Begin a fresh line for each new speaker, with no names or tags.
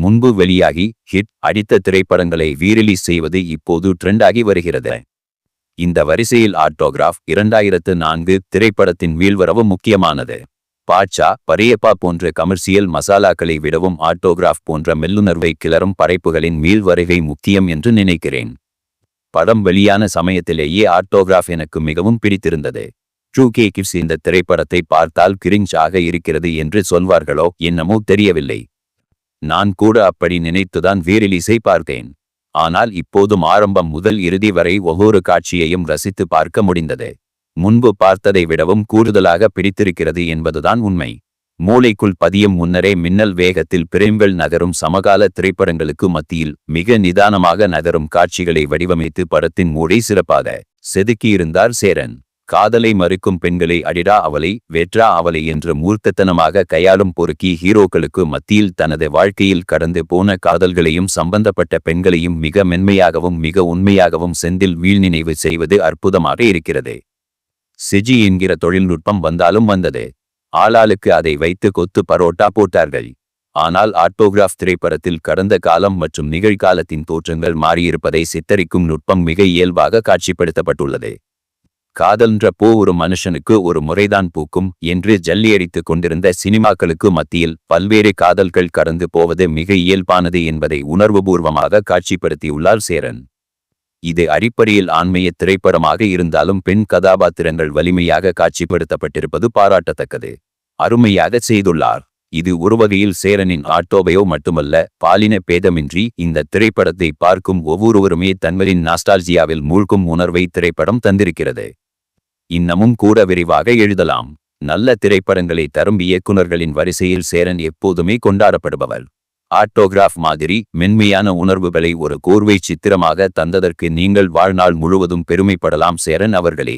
முன்பு வெளியாகி ஹிட் அடித்த திரைப்படங்களை ரீரிலீஸ் செய்வது இப்போது ட்ரெண்டாகி வருகிறது. இந்த வரிசையில் ஆட்டோகிராஃப் 2004 திரைப்படத்தின் வீழ்வரவு முக்கியமானது. பாட்சா, பரியப்பா போன்ற கமர்சியல் மசாலாக்களை விடவும் ஆட்டோகிராஃப் போன்ற மெல்லுணர்வை கிளறும் படைப்புகளின் மீள்வருகை முக்கியம் என்று நினைக்கிறேன். படம் வெளியான சமயத்திலேயே ஆட்டோகிராஃப் எனக்கு மிகவும் பிடித்திருந்தது. 2K கிட்ஸ் இந்த திரைப்படத்தை பார்த்தால் கிரிஞ்ச் ஆக இருக்கிறது என்று சொல்வார்களோ என்னமோ தெரியவில்லை. நான் கூட அப்படி நினைத்துதான் ரீரிலீஸை பார்த்தேன். ஆனால் இப்போதும் ஆரம்பம் முதல் இறுதி வரை ஒவ்வொரு காட்சியையும் ரசித்து பார்க்க முடிந்தது. முன்பு பார்த்ததை விடவும் கூடுதலாக பிடித்திருக்கிறது என்பதுதான் உண்மை. மூளைக்குள் பதியும் முன்னரே மின்னல் வேகத்தில் பிரேம்கள் நகரும் சமகால திரைப்படங்களுக்கு மத்தியில் மிக நிதானமாக நகரும் காட்சிகளை வடிவமைத்து படத்தின் மூளை சிறப்பாக செதுக்கியிருந்தார் சேரன். காதலை மறுக்கும் பெண்களை அடிடா அவளை வெற்றா அவளை என்று மூர்த்தத்தனமாக கையாளும் பொறுக்கி ஹீரோக்களுக்கு மத்தியில் தனது வாழ்க்கையில் கடந்து போன காதல்களையும் சம்பந்தப்பட்ட பெண்களையும் மிக மென்மையாகவும் மிக உண்மையாகவும் செந்தில் வீழ்நினைவு செய்வது அற்புதமாக இருக்கிறது. சிஜி என்கிற தொழில்நுட்பம் வந்தாலும் வந்தது. ஆளாளுக்கு அதை வைத்து கொத்து பரோட்டா போட்டார்கள். ஆனால் ஆட்டோகிராஃப் திரைப்படத்தில் கடந்த காலம் மற்றும் நிகழ்காலத்தின் தோற்றங்கள் மாறியிருப்பதை சித்தரிக்கும் நுட்பம் மிக இயல்பாக காட்சிப்படுத்தப்பட்டுள்ளது. காதல்ன்ற பூ ஒரு மனுஷனுக்கு ஒரு முறைதான் பூக்கும் என்று ஜல்லியடித்துக் கொண்டிருந்த சினிமாக்களுக்கு மத்தியில் பல்வேறு காதல்கள் கடந்து போவது மிக இயல்பானது என்பதை உணர்வுபூர்வமாக காட்சிப்படுத்தியுள்ளார் சேரன். இது அடிப்படையில் ஆண்மைய திரைப்படமாக இருந்தாலும் பெண் கதாபாத்திரங்கள் வலிமையாக காட்சிப்படுத்தப்பட்டிருப்பது பாராட்டத்தக்கது. அருமையாக செய்துள்ளார். இது ஒருவகையில் சேரனின் ஆட்டோபயோ மட்டுமல்ல, பாலின பேதமின்றி இந்த திரைப்படத்தை பார்க்கும் ஒவ்வொருவருமே தன்வரின் நாஸ்டால்ஜியாவில் மூழ்கும் உணர்வை திரைப்படம் தந்திருக்கிறது. இன்னமும் கூட விரிவாக எழுதலாம். நல்ல திரைப்படங்களை தரும் இயக்குநர்களின் வரிசையில் சேரன் எப்போதுமே கொண்டாடப்படுபவர். ஆட்டோகிராஃப் மாதிரி மென்மையான உணர்வுகளை ஒரு கோர்வை சித்திரமாக தந்ததற்கு நீங்கள் வாழ்நாள் முழுவதும் பெருமைப்படலாம் சேரன் அவர்களே.